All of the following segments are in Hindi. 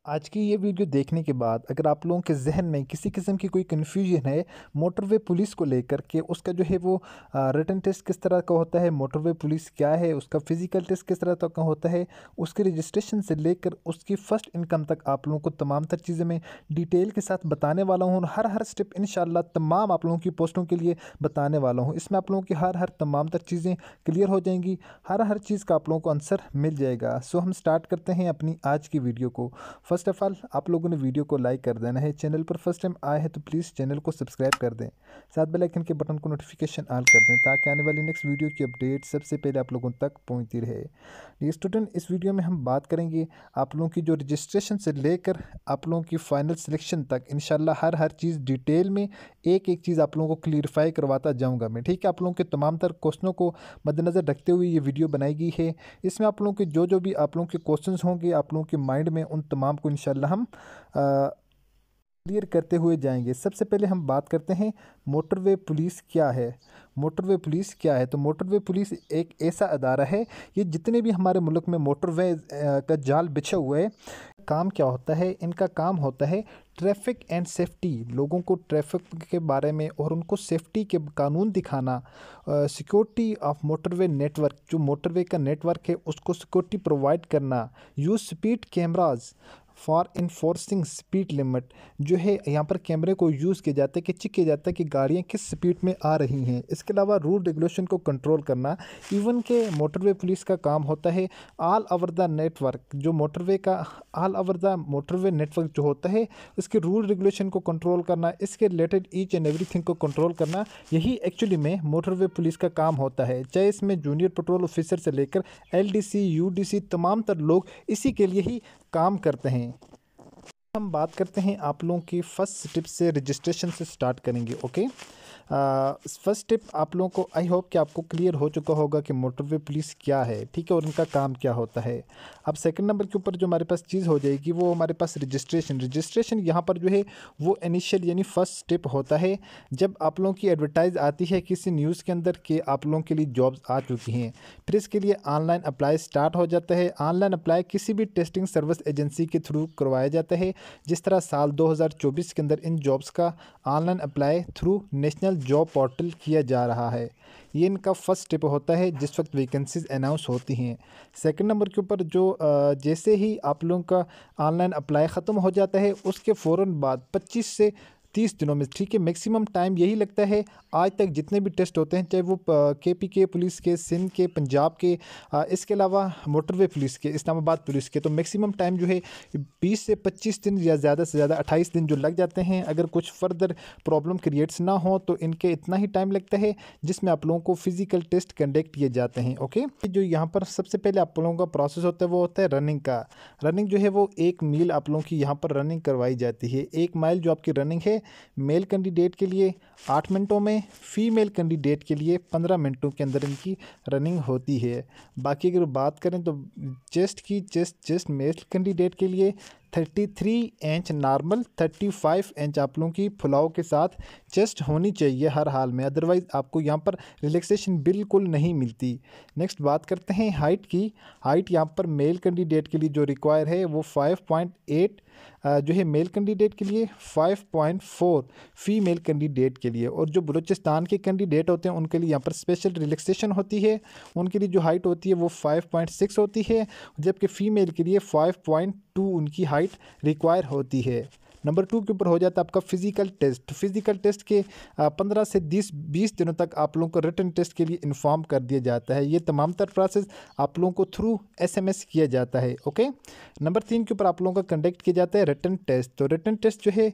आज की ये वीडियो देखने के बाद अगर आप लोगों के जहन में किसी किस्म की कोई कन्फ्यूजन है मोटरवे पुलिस को लेकर के उसका जो है वो रिटन टेस्ट किस तरह का होता है, मोटरवे पुलिस क्या है, उसका फिजिकल टेस्ट किस तरह का होता है, उसके रजिस्ट्रेशन से लेकर उसकी फ़र्स्ट इनकम तक आप लोगों को तमाम तर चीज़ें मैं डिटेल के साथ बताने वाला हूँ और हर हर स्टेप इंशाल्लाह तमाम आप लोगों की पोस्टों के लिए बताने वाला हूँ। इसमें आप लोगों की हर हर तमाम तर चीज़ें क्लियर हो जाएंगी, हर हर चीज़ का आप लोगों को आंसर मिल जाएगा। सो हम स्टार्ट करते हैं अपनी आज की वीडियो को। फर्स्ट ऑफ ऑल आप लोगों ने वीडियो को लाइक कर देना है, चैनल पर फर्स्ट टाइम आए हैं तो प्लीज़ चैनल को सब्सक्राइब कर दें, साथ बेल आइकन के बटन को नोटिफिकेशन ऑल कर दें ताकि आने वाली नेक्स्ट वीडियो की अपडेट सबसे पहले आप लोगों तक पहुंचती रहे। ये स्टूडेंट, इस वीडियो में हम बात करेंगे आप लोगों की जो रजिस्ट्रेशन से लेकर आप लोगों की फाइनल सिलेक्शन तक इंशाल्लाह हर हर चीज़ डिटेल में एक एक चीज़ आप लोगों को क्लियरिफाई करवाता जाऊँगा मैं, ठीक है। आप लोगों के तमाम तर क्वेश्चनों को मद्देनज़र रखते हुए ये वीडियो बनाई गई है। इसमें आप लोगों के जो भी आप लोगों के क्वेश्चंस होंगे आप लोगों के माइंड में उन तमाम को इंशाल्लाह हम क्लियर करते हुए जाएंगे। सबसे पहले हम बात करते हैं मोटरवे पुलिस क्या है। मोटरवे पुलिस क्या है? तो मोटरवे पुलिस एक ऐसा अदारा है, ये जितने भी हमारे मुल्क में मोटरवे का जाल बिछा हुआ है, काम क्या होता है? इनका काम होता है ट्रैफिक एंड सेफ्टी, लोगों को ट्रैफिक के बारे में और उनको सेफ्टी के कानून दिखाना, सिक्योरिटी ऑफ मोटरवे नेटवर्क, जो मोटरवे का नेटवर्क है उसको सिक्योरिटी प्रोवाइड करना, use speed cameras for enforcing speed limit, जो है यहाँ पर कैमरे को यूज़ किया जाता है कि चेक किया जाता है कि गाड़ियाँ किस स्पीड में आ रही हैं। इसके अलावा रूल रेगुलेशन को कंट्रोल करना। इवन के मोटरवे पुलिस का काम होता है ऑल ओवर द नेटवर्क, जो मोटरवे का all over the motorway network जो होता है उसके रूल रेगुलेशन को कंट्रोल करना, इसके रिलेटेड ईच एंड एवरीथिंग को कंट्रोल करना, यही एक्चुअली में मोटरवे पुलिस का काम होता है। चाहे इसमें जूनियर पेट्रोल ऑफिसर से लेकर एलडीसी यूडीसी तमाम तर लोग इसी के लिए ही काम करते हैं। हम बात करते हैं आप लोगों की फ़र्स्ट स्टेप से, रजिस्ट्रेशन से स्टार्ट करेंगे। ओके, फर्स्ट स्टेप आप लोगों को आई होप कि आपको क्लियर हो चुका होगा कि मोटरवे पुलिस क्या है, ठीक है, और उनका काम क्या होता है। अब सेकंड नंबर के ऊपर जो हमारे पास चीज़ हो जाएगी वो हमारे पास रजिस्ट्रेशन यहाँ पर जो है वो इनिशियल यानी फर्स्ट स्टेप होता है। जब आप लोगों की एडवर्टाइज आती है किसी न्यूज़ के अंदर कि आप लोगों के लिए जॉब्स आ चुकी हैं, फिर इसके लिए ऑनलाइन अप्लाई स्टार्ट हो जाता है। ऑनलाइन अप्लाई किसी भी टेस्टिंग सर्विस एजेंसी के थ्रू करवाया जाता है। जिस तरह साल 2024 के अंदर इन जॉब्स का online apply through national job portal किया जा रहा है। ये इनका फर्स्ट स्टेप होता है जिस वक्त वैकेंसीज अनाउंस होती हैं। सेकंड नंबर के ऊपर जो जैसे ही आप लोगों का ऑनलाइन अप्लाई ख़त्म हो जाता है उसके फ़ौरन बाद 25 से 30 दिनों में, ठीक है, मैक्सिमम टाइम यही लगता है। आज तक जितने भी टेस्ट होते हैं, चाहे वो केपी के पुलिस के, सिंध के, पंजाब के, इसके अलावा मोटरवे पुलिस के, इस्लामाबाद पुलिस के, तो मैक्सिमम टाइम जो है 20 से 25 दिन या ज़्यादा से ज़्यादा 28 दिन जो लग जाते हैं। अगर कुछ फर्दर प्रॉब्लम क्रिएट्स ना हो तो इनके इतना ही टाइम लगता है जिसमें आप लोगों को फिज़िकल टेस्ट कंडक्ट किए जाते हैं। ओके, जो यहाँ पर सबसे पहले आप लोगों का प्रोसेस होता है वो होता है रनिंग का। रनिंग जो है वो 1 मील आप लोगों की यहाँ पर रनिंग करवाई जाती है। 1 माइल जो आपकी रनिंग है मेल कैंडिडेट के लिए 8 मिनटों में, फीमेल कैंडिडेट के लिए 15 मिनटों के अंदर इनकी रनिंग होती है। बाकी अगर बात करें तो चेस्ट मेल कैंडिडेट के लिए 33 इंच नॉर्मल, 35 इंच आप लोगों की फुलाव के साथ चेस्ट होनी चाहिए हर हाल में, अदरवाइज़ आपको यहाँ पर रिलैक्सेशन बिल्कुल नहीं मिलती। नेक्स्ट बात करते हैं हाइट की। हाइट यहाँ पर मेल कैंडिडेट के लिए जो रिक्वायर है वो 5.8 जो है मेल कैंडिडेट के लिए, 5.4 फीमेल कैंडिडेट के लिए। और जो बलूचिस्तान के कैंडिडेट होते हैं उनके लिए यहाँ पर स्पेशल रिलैक्सेशन होती है, उनके लिए जो हाइट होती है वो 5.6 होती है, जबकि फ़ीमेल के लिए 5.2 उनकी हाइट रिक्वायर होती है। नंबर 2 के ऊपर हो जाता है आपका फ़िज़िकल टेस्ट। फ़िज़िकल टेस्ट के 15 से 20 दिनों तक आप लोगों को रिटन टेस्ट के लिए इन्फॉर्म कर दिया जाता है। ये तमाम तर प्रोसेस आप लोगों को थ्रू SMS किया जाता है। ओके, नंबर 3 के ऊपर आप लोगों का कंडक्ट किया जाता है रिटन टेस्ट। तो रिटन टेस्ट जो है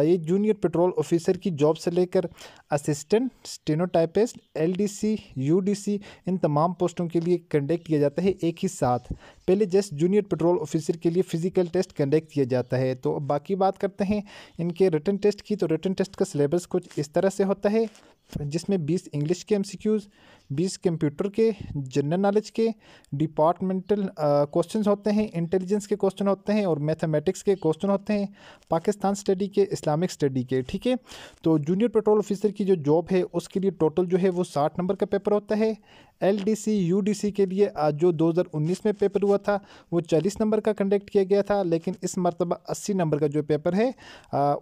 ये जूनियर पेट्रोल ऑफिसर की जॉब से लेकर असिस्टेंट, स्टेनोटाइपिस्ट, LDC, UDC, इन तमाम पोस्टों के लिए कंडक्ट किया जाता है एक ही साथ। पहले जस्ट जूनियर पेट्रोल ऑफिसर के लिए फ़िज़िकल टेस्ट कंडक्ट किया जाता है। तो अब बाकी बात करते हैं इनके रिटन टेस्ट की। तो रिटन टेस्ट का सिलेबस कुछ इस तरह से होता है जिसमें 20 इंग्लिश के MCQs, 20 कंप्यूटर के, जनरल नॉलेज के, डिपार्टमेंटल क्वेश्चंस होते हैं, इंटेलिजेंस के क्वेश्चन होते हैं और मैथमेटिक्स के क्वेश्चन होते हैं, पाकिस्तान स्टडी के, इस्लामिक स्टडी के। ठीक है, तो जूनियर पेट्रोल ऑफिसर की जो जॉब है उसके लिए टोटल जो है वो 60 नंबर का पेपर होता है। LDC UDC के लिए जो 2019 में पेपर हुआ था वो 40 नंबर का कंडक्ट किया गया था, लेकिन इस मरतबा 80 नंबर का जो पेपर है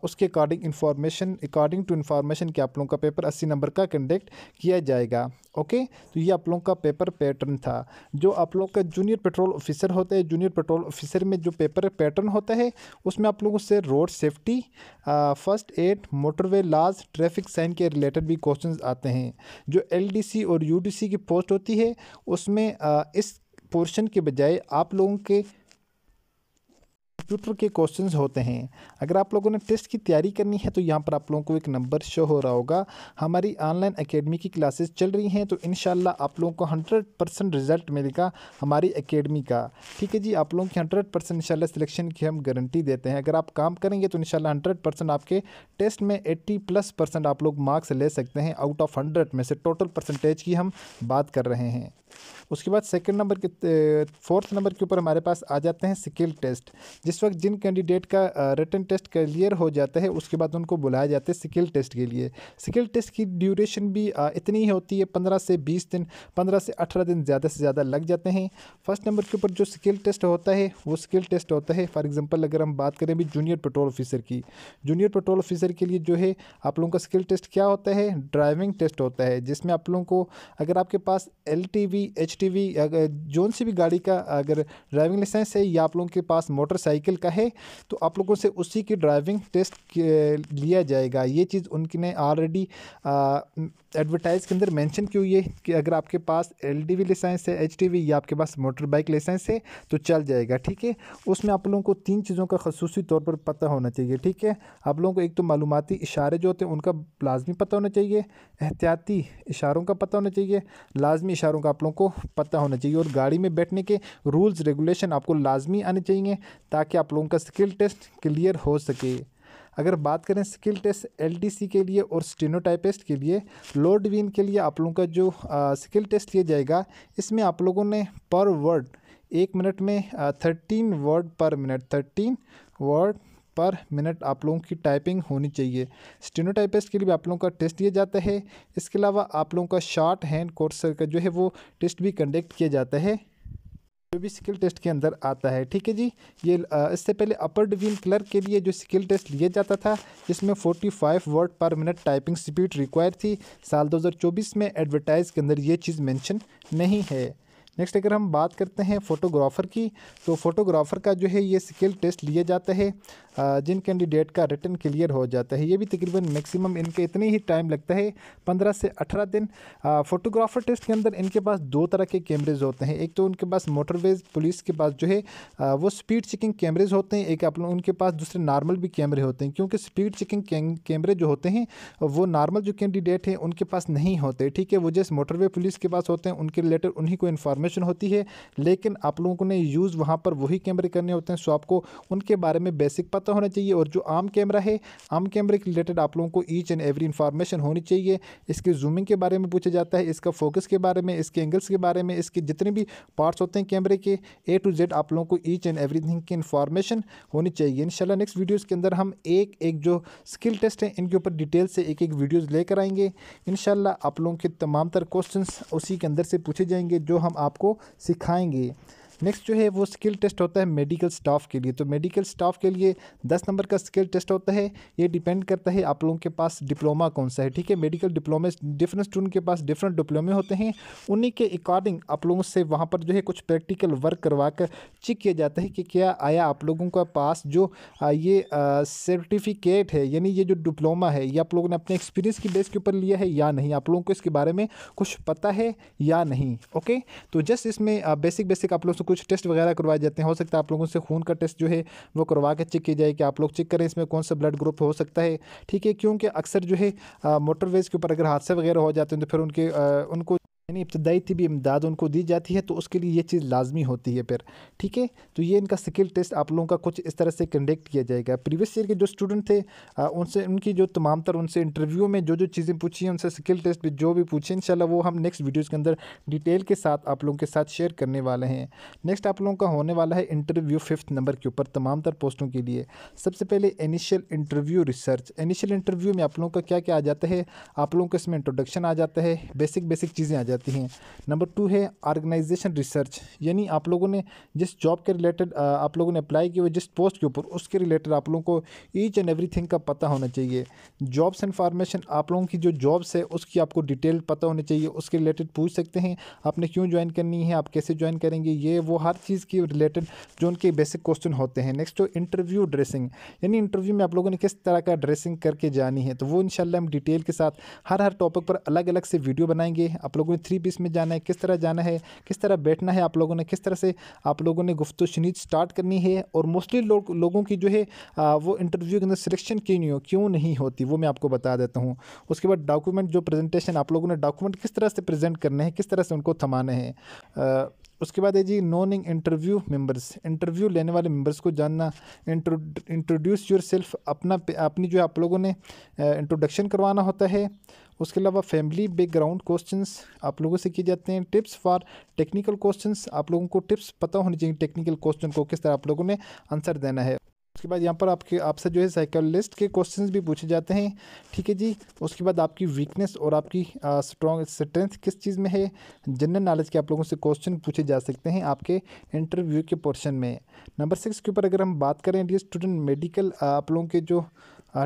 उसके अकॉर्डिंग टू इन्फॉर्मेशन कि आप लोगों का पेपर 80 नंबर का कंडक्ट किया जाएगा। ओके, तो ये आप लोगों का पेपर पैटर्न था। जो आप लोग का जूनियर पेट्रोल ऑफिसर होता है, जूनियर पेट्रोल ऑफिसर में जो पेपर पैटर्न होता है उसमें आप लोगों से road safety, first aid, motorway laws, traffic sign के रिलेटेड भी क्वेश्चंस आते हैं। जो LDC और UDC की पोस्ट होती है उसमें इस पोर्शन के बजाय आप लोगों के कंप्यूटर के क्वेश्चंस होते हैं। अगर आप लोगों ने टेस्ट की तैयारी करनी है तो यहाँ पर आप लोगों को एक नंबर शो हो रहा होगा। हमारी ऑनलाइन एकेडमी की क्लासेस चल रही हैं, तो इंशाल्लाह आप लोगों को 100% रिज़ल्ट मिलेगा हमारी एकेडमी का। ठीक है जी, आप लोगों की 100% इंशाल्लाह सिलेक्शन की हम गारंटी देते हैं। अगर आप काम करेंगे तो इंशाल्लाह 100% आपके टेस्ट में 80+% आप लोग मार्क्स ले सकते हैं आउट ऑफ 100 में से। टोटल परसेंटेज की हम बात कर रहे हैं। उसके बाद फोर्थ नंबर के ऊपर हमारे पास आ जाते हैं स्किल टेस्ट। जिस वक्त जिन कैंडिडेट का रिटन टेस्ट क्लियर हो जाता है उसके बाद उनको बुलाया जाता है स्किल टेस्ट के लिए। स्किल टेस्ट की ड्यूरेशन भी इतनी ही होती है, 15 से 20 दिन, 15 से 18 दिन ज़्यादा से ज़्यादा लग जाते हैं। फर्स्ट नंबर के ऊपर जो स्किल टेस्ट होता है वो स्किल टेस्ट होता है, फॉर एग्जांपल अगर हम बात करें भी जूनियर पेट्रोल ऑफिसर की, जूनियर पेट्रोल ऑफिसर के लिए जो है आप लोगों का स्किल टेस्ट क्या होता है, ड्राइविंग टेस्ट होता है, जिसमें आप लोगों को अगर आपके पास LTV HTV अगर जोन सी भी गाड़ी का अगर ड्राइविंग लाइसेंस है या आप लोगों के पास मोटरसाइकिल का है तो आप लोगों से उसी की ड्राइविंग टेस्ट लिया जाएगा। ये चीज़ उनकी ने ऑलरेडी एडवर्टाइज के अंदर मेंशन की हुई है कि अगर आपके पास LTV लाइसेंस है, HTV या आपके पास मोटर बाइक लाइसेंस है तो चल जाएगा। ठीक है, उसमें आप लोगों को 3 चीज़ों का खसूसी तौर पर पता होना चाहिए। ठीक है, आप लोगों को एक तो मालूमाती इशारे जो होते हैं उनका लाजमी पता होना चाहिए, एहतियाती इशारों का पता होना चाहिए, लाजमी इशारों का आप लोगों को पता होना चाहिए, और गाड़ी में बैठने के रूल्स रेगुलेशन आपको लाजमी आने चाहिए ताकि आप लोगों का स्किल टेस्ट क्लियर हो सके। अगर बात करें स्किल टेस्ट LDC के लिए और स्टेनोटाइपिस्ट के लिए, लोड डिवीजन के लिए आप लोगों का जो स्किल टेस्ट लिया जाएगा इसमें आप लोगों ने पर वर्ड 1 मिनट में 13 वर्ड पर मिनट, 13 वर्ड पर मिनट आप लोगों की टाइपिंग होनी चाहिए। स्टेनोटाइपिस्ट के लिए भी आप लोगों का टेस्ट लिया जाता है। इसके अलावा आप लोगों का शॉर्ट हैंड कोर्स का जो है वो टेस्ट भी कंडक्ट किया जाता है, जो भी स्किल टेस्ट के अंदर आता है। ठीक है जी, ये इससे पहले अपर डिवीजन क्लर्क के लिए जो स्किल टेस्ट लिया जाता था जिसमें 45 वर्ड पर मिनट टाइपिंग स्पीड रिक्वायर थी, साल 2024 में एडवर्टाइज के अंदर ये चीज़ मेंशन नहीं है। नेक्स्ट अगर हम बात करते हैं फ़ोटोग्राफ़र की, तो फ़ोटोग्राफ़र का जो है ये स्किल टेस्ट लिया जाता है जिन कैंडिडेट का रिटन क्लियर हो जाता है। ये भी तकरीबन मैक्सिमम इनके इतने ही टाइम लगता है, 15 से 18 दिन। फ़ोटोग्राफ़र टेस्ट के अंदर इनके पास 2 तरह के कैमरेज होते हैं। एक तो उनके पास मोटरवेज पुलिस के पास जो है वो स्पीड चेकिंग कैमरेज होते हैं, एक आप लोग उनके पास दूसरे नॉर्मल भी कैमरे होते हैं, क्योंकि स्पीड चेकिंग कैमरे जो होते हैं वो नॉर्मल जो कैंडिडेट हैं उनके पास नहीं होते। ठीक है, वो जैसे मोटरवे पुलिस के पास होते हैं उनके रिलेटेड उन्हीं को इन्फॉर्मेशन होती है, लेकिन आप लोगों ने यूज़ वहाँ पर वही कैमरे करने होते हैं। सो आपको उनके बारे में बेसिक पता होना चाहिए। और जो आम कैमरा है, आम कैमरे के रिलेटेड आप लोगों को ईच एंड एवरी इन्फॉर्मेशन होनी चाहिए। इसके जूमिंग के बारे में पूछा जाता है, इसका फोकस के बारे में, इसके एंगल्स के बारे में, इसके जितने भी पार्ट्स होते हैं कैमरे के A to Z आप लोगों को ईच एंड एवरीथिंग की इन्फॉर्मेशन होनी चाहिए। इंशाल्लाह नेक्स्ट वीडियोज़ के अंदर हम एक एक जो स्किल टेस्ट हैं इनके ऊपर डिटेल से एक एक वीडियोज़ लेकर आएंगे। इंशाल्लाह आप लोगों के तमाम तर क्वेश्चंस उसी के अंदर से पूछे जाएंगे जो हम आपको सिखाएंगे। नेक्स्ट जो है वो स्किल टेस्ट होता है मेडिकल स्टाफ के लिए। तो मेडिकल स्टाफ के लिए 10 नंबर का स्किल टेस्ट होता है। ये डिपेंड करता है आप लोगों के पास डिप्लोमा कौन सा है। ठीक है, मेडिकल डिप्लोमा डिफरेंट स्टूडेंट के पास डिफरेंट डिप्लोमे होते हैं, उन्हीं के अकॉर्डिंग आप लोगों से वहाँ पर जो है कुछ प्रैक्टिकल वर्क करवा कर चेक किया जाता है कि क्या आया आप लोगों का पास जो ये सर्टिफिकेट है, यानी ये जो डिप्लोमा है ये आप लोगों ने अपने एक्सपीरियंस की बेस के ऊपर लिया है या नहीं, आप लोगों को इसके बारे में कुछ पता है या नहीं। ओके, तो जस्ट इसमें बेसिक आप लोगों से कुछ टेस्ट वगैरह करवाए जाते हैं। हो सकता है आप लोगों से खून का टेस्ट जो है वो करवा के चेक किया जाए कि आप लोग चेक करें इसमें कौन सा ब्लड ग्रुप हो सकता है। ठीक है, क्योंकि अक्सर जो है मोटरवेज के ऊपर अगर हादसे वगैरह हो जाते हैं तो फिर उनको यानी इब्तदाई तिबी इमदाद उनको दी जाती है, तो उसके लिए ये चीज़ लाजमी होती है फिर। ठीक है, तो ये इनका स्किल टेस्ट आप लोगों का कुछ इस तरह से कंडक्ट किया जाएगा। प्रीवियस ईयर के जो स्टूडेंट थे उनसे उनकी जो तमाम तर उनसे इंटरव्यू में जो जो चीज़ें पूछी हैं, उनसे स्किल टेस्ट में जो भी पूछे, इंशाल्लाह वो हम नेक्स्ट वीडियोज़ के अंदर डिटेल के साथ आप लोगों के साथ शेयर करने वाले हैं। नेक्स्ट आप लोगों का होने वाला है इंटरव्यू 5th नंबर के ऊपर तमाम तर पोस्टों के लिए। सबसे पहले initial interview research. Initial interview में आप लोगों का क्या क्या आ जाता है, आप लोगों को इसमें इंट्रोडक्शन आ जाता है, बेसिक चीज़ें आ जाती हैं। नंबर 2 है ऑर्गेनाइजेशन रिसर्च, यानी आप लोगों ने जिस जॉब के रिलेटेड आप लोगों ने अप्लाई किया हुआ जिस पोस्ट के ऊपर, उसके रिलेटेड आप लोगों को ईच एंड एवरीथिंग का पता होना चाहिए। जॉब्स इन्फॉर्मेशन, आप लोगों की जो जॉब्स है उसकी आपको डिटेल पता होनी चाहिए, उसके रिलेटेड पूछ सकते हैं आपने क्यों ज्वाइन करनी है, आप कैसे ज्वाइन करेंगे, ये वो हर चीज़ की रिलेटेड जो उनके बेसिक क्वेश्चन होते हैं। नेक्स्ट तो इंटरव्यू ड्रेसिंग, यानी इंटरव्यू में आप लोगों ने किस तरह का ड्रेसिंग करके जानी है, तो वो इंशाल्लाह हम डिटेल के साथ हर टॉपिक पर अलग अलग से वीडियो बनाएंगे। आप लोगों ने 3 पीस में जाना है, किस तरह जाना है, किस तरह बैठना है, आप लोगों ने किस तरह से आप लोगों ने गुफ्तगू शनीद स्टार्ट करनी है, और मोस्टली लोगों की जो है वो इंटरव्यू के अंदर सिलेक्शन क्यों नहीं होती, वो मैं आपको बता देता हूँ। उसके बाद डॉक्यूमेंट, जो प्रेजेंटेशन आप लोगों ने डॉक्यूमेंट किस तरह से प्रेजेंट करने हैं, किस तरह से उनको थमाने हैं। उसके बाद है जी नोनिंग इंटरव्यू मेंबर्स, इंटरव्यू लेने वाले मेंबर्स को जानना। इंट्रोड्यूस योर सेल्फ, अपनी जो आप लोगों ने इंट्रोडक्शन करवाना होता है। उसके अलावा फैमिली बैकग्राउंड क्वेश्चंस आप लोगों से किए जाते हैं। टिप्स फॉर टेक्निकल क्वेश्चंस, आप लोगों को टिप्स पता होनी चाहिए टेक्निकल क्वेश्चन को किस तरह आप लोगों ने आंसर देना है। उसके बाद यहाँ पर आपसे जो है साइकोलिस्ट के क्वेश्चंस भी पूछे जाते हैं। ठीक है जी। उसके बाद आपकी वीकनेस और आपकी स्ट्रॉन्ग स्ट्रेंथ किस चीज़ में है, जनरल नॉलेज के आप लोगों से क्वेश्चन पूछे जा सकते हैं आपके इंटरव्यू के पोर्शन में। नंबर 6 के ऊपर अगर हम बात करें डियर स्टूडेंट, मेडिकल आप लोगों के जो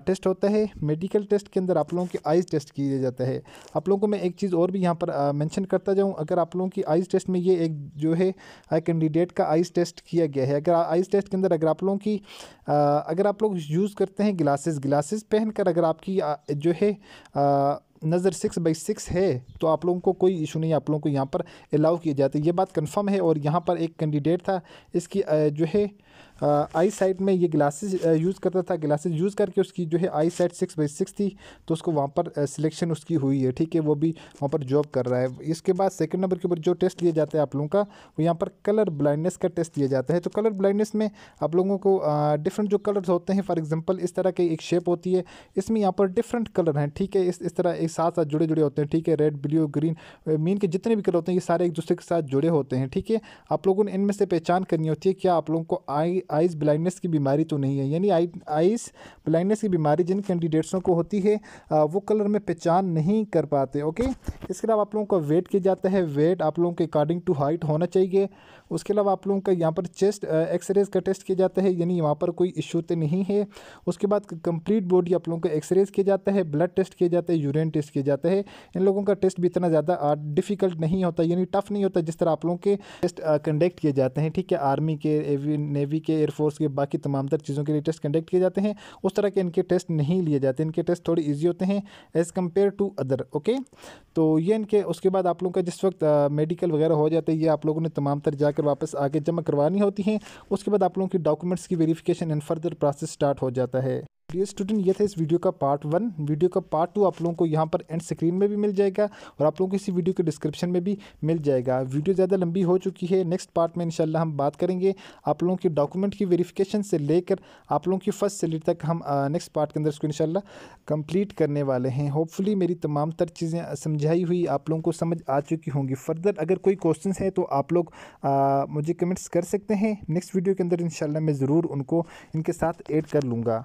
टेस्ट होता है, मेडिकल टेस्ट के अंदर आप लोगों की आइज़ टेस्ट किया जाता है। आप लोगों को मैं एक चीज़ और भी यहाँ पर मेंशन करता जाऊँ, अगर आप लोगों की आइज़ टेस्ट में ये एक जो है कैंडिडेट का आइज़ टेस्ट किया गया है, अगर आइज़ टेस्ट के अंदर अगर आप लोगों की अगर आप लोग यूज़ करते हैं ग्लासेस पहनकर, अगर आपकी जो है नज़र 6/6 है, तो आप लोगों को कोई इशू नहीं, आप लोगों को यहाँ पर अलाउ किए जाते हैं, ये बात कंफर्म है। और यहाँ पर एक कैंडिडेट था, इसकी जो है आई साइट में ये ग्लासेस यूज़ करता था, ग्लासेस यूज़ करके उसकी जो है आई साइट 6/6 थी, तो उसको वहाँ पर सिलेक्शन उसकी हुई है। ठीक है, वो भी वहाँ पर जॉब कर रहा है। इसके बाद सेकंड नंबर के ऊपर जो टेस्ट लिया जाता है आप लोगों का, वो यहाँ पर कलर ब्लाइंडनेस का टेस्ट दिया जाता है। तो कलर ब्लाइंडनेस में आप लोगों को डिफरेंट जो कलर्स होते हैं, फॉर एग्जाम्पल इस तरह की एक शेप होती है, इसमें यहाँ पर डिफरेंट कलर हैं। ठीक है, इस तरह एक साथ साथ जुड़े होते हैं। ठीक है, रेड ब्लू ग्रीन मीन के जितने भी कलर होते हैं, ये सारे एक दूसरे के साथ जुड़े होते हैं। ठीक है, आप लोगों ने इनमें से पहचान करनी होती है क्या आप लोगों को आइज़ ब्लाइंडनेस की बीमारी तो नहीं है, यानी आइज़ ब्लाइंडनेस की बीमारी जिन कैंडिडेट्सों को होती है वो कलर में पहचान नहीं कर पाते। ओके, इसके अलावा आप लोगों का वेट किया जाता है, वेट आप लोगों के अकॉर्डिंग टू हाइट होना चाहिए। उसके अलावा आप लोगों का यहाँ पर चेस्ट एक्सरेज का टेस्ट किया जाता है, यानी वहाँ पर कोई इशू तो नहीं है। उसके बाद कंप्लीट बॉडी आप लोगों का एक्सरेज किया जाता है, ब्लड टेस्ट किया जाता है, यूरिन टेस्ट किया जाता है। इन लोगों का टेस्ट भी इतना ज़्यादा डिफ़िकल्ट नहीं होता, यानी टफ नहीं होता जिस तरह आप लोगों के टेस्ट कंडक्ट किए जाते हैं। ठीक है, आर्मी के, नेवी के, एयरफोर्स के, बाकी तमाम तर चीज़ों के लिए टेस्ट कंडक्ट किए जाते हैं, उस तरह के इनके टेस्ट नहीं लिए जाते। इनके टेस्ट थोड़े ईजी होते हैं as compare to other. Okay, तो ये इनके उसके बाद आप लोगों का जिस वक्त मेडिकल वगैरह हो जाता है, ये आप लोगों ने तमाम तर जाकर वापस आगे जमा करवानी होती हैं। उसके बाद आप लोगों की डॉक्यूमेंट्स की verification and further process start हो जाता है। डियर स्टूडेंट, ये था इस वीडियो का पार्ट 1। वीडियो का पार्ट 2 आप लोगों को यहाँ पर एंड स्क्रीन में भी मिल जाएगा, और आप लोगों को इसी वीडियो के डिस्क्रिप्शन में भी मिल जाएगा। वीडियो ज़्यादा लंबी हो चुकी है, नेक्स्ट पार्ट में इंशाल्लाह हम बात करेंगे आप लोगों की डॉक्यूमेंट की वेरिफिकेशन से लेकर आप लोगों की फर्स्ट सैलरी तक। हम नेक्स्ट पार्ट के अंदर इसको इंशाल्लाह कंप्लीट करने वाले हैं। होपफुली मेरी तमाम तर चीज़ें समझाई हुई आप लोगों को समझ आ चुकी होंगी। फर्दर अगर कोई क्वेश्चन है तो आप लोग मुझे कमेंट्स कर सकते हैं, नेक्स्ट वीडियो के अंदर इंशाल्लाह मैं ज़रूर उनको इनके साथ ऐड कर लूँगा।